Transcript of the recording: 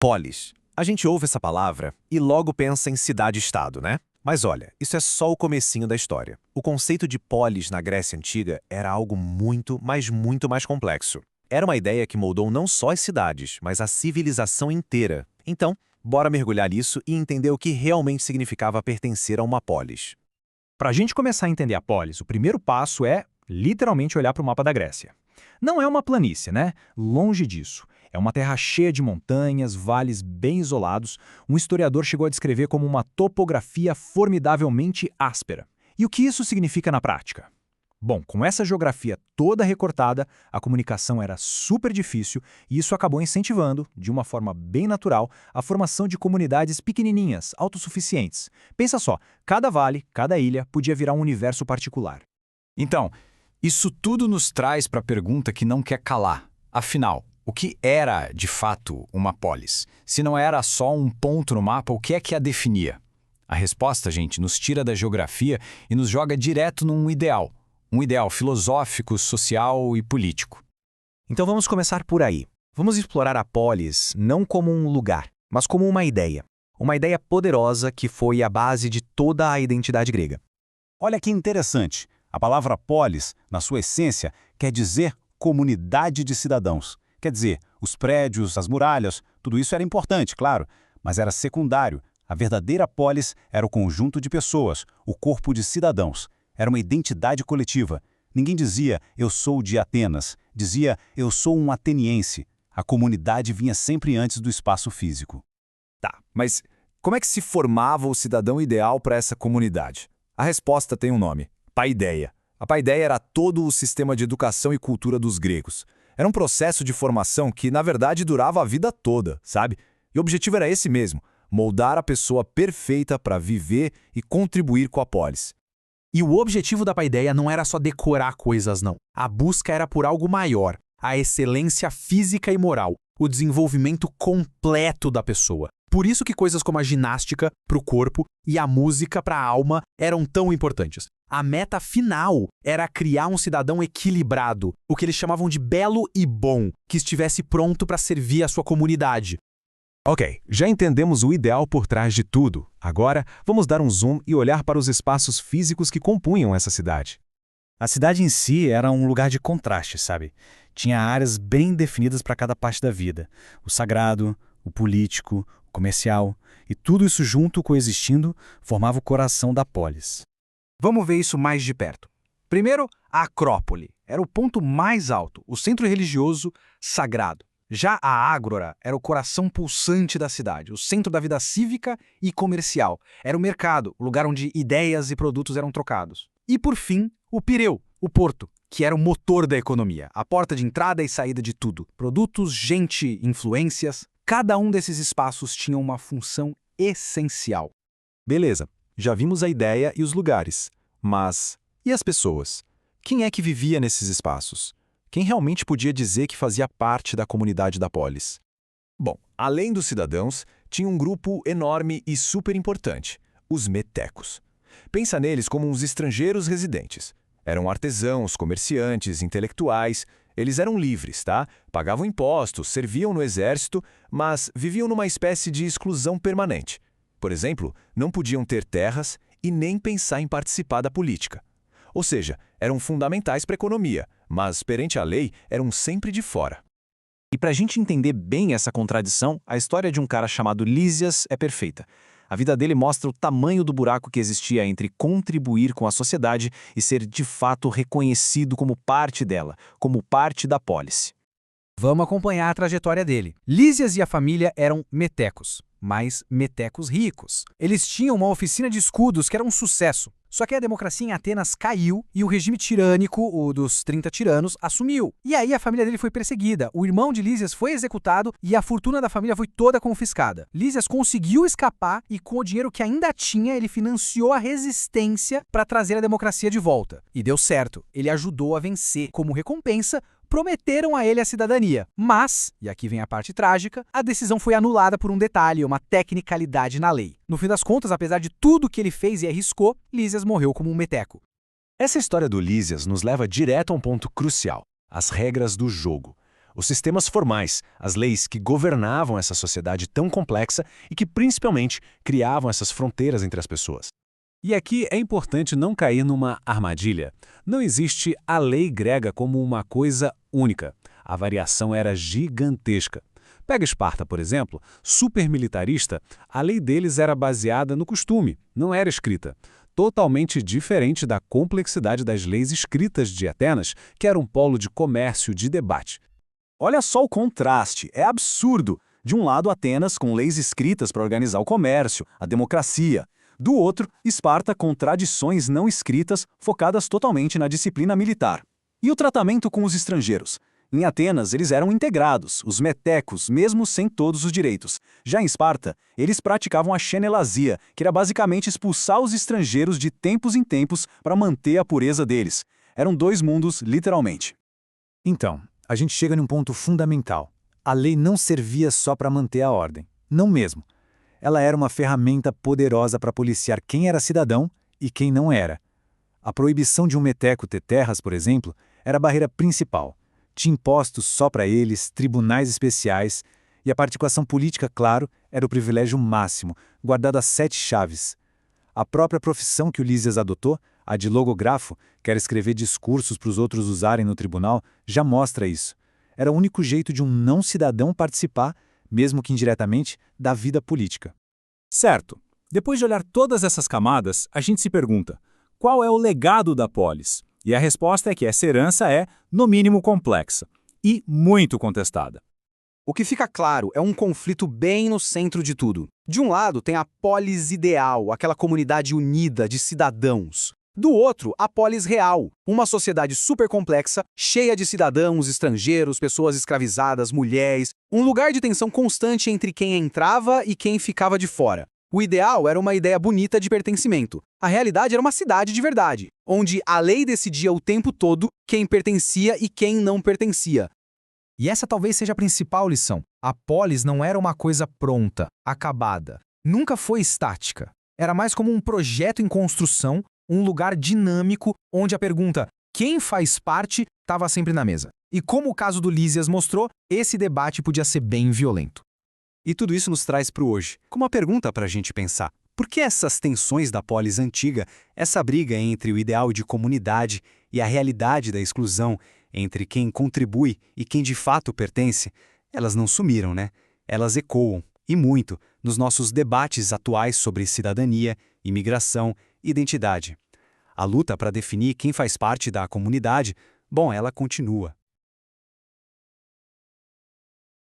Polis. A gente ouve essa palavra e logo pensa em cidade-estado, né? Mas olha, isso é só o comecinho da história. O conceito de polis na Grécia Antiga era algo muito, mas muito mais complexo. Era uma ideia que moldou não só as cidades, mas a civilização inteira. Então, bora mergulhar nisso e entender o que realmente significava pertencer a uma polis. Para a gente começar a entender a polis, o primeiro passo é, literalmente, olhar para o mapa da Grécia. Não é uma planície, né? Longe disso. É uma terra cheia de montanhas, vales bem isolados. Um historiador chegou a descrever como uma topografia formidavelmente áspera. E o que isso significa na prática? Bom, com essa geografia toda recortada, a comunicação era super difícil e isso acabou incentivando, de uma forma bem natural, a formação de comunidades pequenininhas, autossuficientes. Pensa só, cada vale, cada ilha podia virar um universo particular. Então, isso tudo nos traz para a pergunta que não quer calar. Afinal, o que era, de fato, uma polis? Se não era só um ponto no mapa, o que é que a definia? A resposta, gente, nos tira da geografia e nos joga direto num ideal. Um ideal filosófico, social e político. Então vamos começar por aí. Vamos explorar a polis não como um lugar, mas como uma ideia. Uma ideia poderosa que foi a base de toda a identidade grega. Olha que interessante. A palavra polis, na sua essência, quer dizer comunidade de cidadãos. Quer dizer, os prédios, as muralhas, tudo isso era importante, claro, mas era secundário. A verdadeira polis era o conjunto de pessoas, o corpo de cidadãos. Era uma identidade coletiva. Ninguém dizia, eu sou de Atenas. Dizia, eu sou um ateniense. A comunidade vinha sempre antes do espaço físico. Tá, mas como é que se formava o cidadão ideal para essa comunidade? A resposta tem um nome: paideia. A paideia era todo o sistema de educação e cultura dos gregos. Era um processo de formação que, na verdade, durava a vida toda, sabe? E o objetivo era esse mesmo: moldar a pessoa perfeita para viver e contribuir com a polis. E o objetivo da paideia não era só decorar coisas, não. A busca era por algo maior, a excelência física e moral, o desenvolvimento completo da pessoa. Por isso que coisas como a ginástica para o corpo e a música para a alma eram tão importantes. A meta final era criar um cidadão equilibrado, o que eles chamavam de belo e bom, que estivesse pronto para servir a sua comunidade. Ok, já entendemos o ideal por trás de tudo. Agora, vamos dar um zoom e olhar para os espaços físicos que compunham essa cidade. A cidade em si era um lugar de contraste, sabe? Tinha áreas bem definidas para cada parte da vida. O sagrado, o político, o comercial, e tudo isso junto coexistindo formava o coração da polis. Vamos ver isso mais de perto. Primeiro, a Acrópole. Era o ponto mais alto, o centro religioso sagrado. Já a Ágora era o coração pulsante da cidade, o centro da vida cívica e comercial. Era o mercado, o lugar onde ideias e produtos eram trocados. E, por fim, o Pireu, o porto, que era o motor da economia, a porta de entrada e saída de tudo. Produtos, gente, influências. Cada um desses espaços tinha uma função essencial. Beleza, já vimos a ideia e os lugares. Mas, e as pessoas? Quem é que vivia nesses espaços? Quem realmente podia dizer que fazia parte da comunidade da polis? Bom, além dos cidadãos, tinha um grupo enorme e super importante: os metecos. Pensa neles como uns estrangeiros residentes. Eram artesãos, comerciantes, intelectuais. Eles eram livres, tá? Pagavam impostos, serviam no exército, mas viviam numa espécie de exclusão permanente. Por exemplo, não podiam ter terras e nem pensar em participar da política. Ou seja, eram fundamentais para a economia, mas, perante a lei, eram sempre de fora. E para a gente entender bem essa contradição, a história de um cara chamado Lísias é perfeita. A vida dele mostra o tamanho do buraco que existia entre contribuir com a sociedade e ser de fato reconhecido como parte dela, como parte da polis. Vamos acompanhar a trajetória dele. Lísias e a família eram metecos, mas metecos ricos. Eles tinham uma oficina de escudos que era um sucesso. Só que a democracia em Atenas caiu e o regime tirânico, o dos 30 tiranos, assumiu. E aí a família dele foi perseguida. O irmão de Lísias foi executado e a fortuna da família foi toda confiscada. Lísias conseguiu escapar e com o dinheiro que ainda tinha, ele financiou a resistência para trazer a democracia de volta. E deu certo. Ele ajudou a vencer. Como recompensa, prometeram a ele a cidadania. Mas, e aqui vem a parte trágica, a decisão foi anulada por um detalhe, uma tecnicalidade na lei. No fim das contas, apesar de tudo que ele fez e arriscou, Lísias morreu como um meteco. Essa história do Lísias nos leva direto a um ponto crucial: as regras do jogo. Os sistemas formais, as leis que governavam essa sociedade tão complexa e que, principalmente, criavam essas fronteiras entre as pessoas. E aqui é importante não cair numa armadilha. Não existe a lei grega como uma coisa única. A variação era gigantesca. Pega Esparta, por exemplo, super militarista, a lei deles era baseada no costume, não era escrita. Totalmente diferente da complexidade das leis escritas de Atenas, que era um polo de comércio, de debate. Olha só o contraste, é absurdo. De um lado, Atenas com leis escritas para organizar o comércio, a democracia. Do outro, Esparta com tradições não escritas focadas totalmente na disciplina militar. E o tratamento com os estrangeiros? Em Atenas, eles eram integrados, os metecos, mesmo sem todos os direitos. Já em Esparta, eles praticavam a xenelasia, que era basicamente expulsar os estrangeiros de tempos em tempos para manter a pureza deles. Eram dois mundos, literalmente. Então, a gente chega num ponto fundamental. A lei não servia só para manter a ordem. Não mesmo. Ela era uma ferramenta poderosa para policiar quem era cidadão e quem não era. A proibição de um meteco ter terras, por exemplo, era a barreira principal. Tinha impostos só para eles, tribunais especiais, e a participação política, claro, era o privilégio máximo, guardado a 7 chaves. A própria profissão que o Lísias adotou, a de logografo, que era escrever discursos para os outros usarem no tribunal, já mostra isso. Era o único jeito de um não-cidadão participar, mesmo que indiretamente, da vida política. Certo. Depois de olhar todas essas camadas, a gente se pergunta, qual é o legado da polis? E a resposta é que essa herança é, no mínimo, complexa e muito contestada. O que fica claro é um conflito bem no centro de tudo. De um lado, tem a polis ideal, aquela comunidade unida de cidadãos. Do outro, a polis real, uma sociedade super complexa, cheia de cidadãos estrangeiros, pessoas escravizadas, mulheres, um lugar de tensão constante entre quem entrava e quem ficava de fora. O ideal era uma ideia bonita de pertencimento. A realidade era uma cidade de verdade, onde a lei decidia o tempo todo quem pertencia e quem não pertencia. E essa talvez seja a principal lição. A polis não era uma coisa pronta, acabada. Nunca foi estática. Era mais como um projeto em construção, um lugar dinâmico onde a pergunta quem faz parte estava sempre na mesa. E como o caso do Lísias mostrou, esse debate podia ser bem violento. E tudo isso nos traz para o hoje, como uma pergunta para a gente pensar. Por que essas tensões da polis antiga, essa briga entre o ideal de comunidade e a realidade da exclusão, entre quem contribui e quem de fato pertence, elas não sumiram, né? Elas ecoam, e muito, nos nossos debates atuais sobre cidadania, imigração, identidade. A luta para definir quem faz parte da comunidade, bom, ela continua.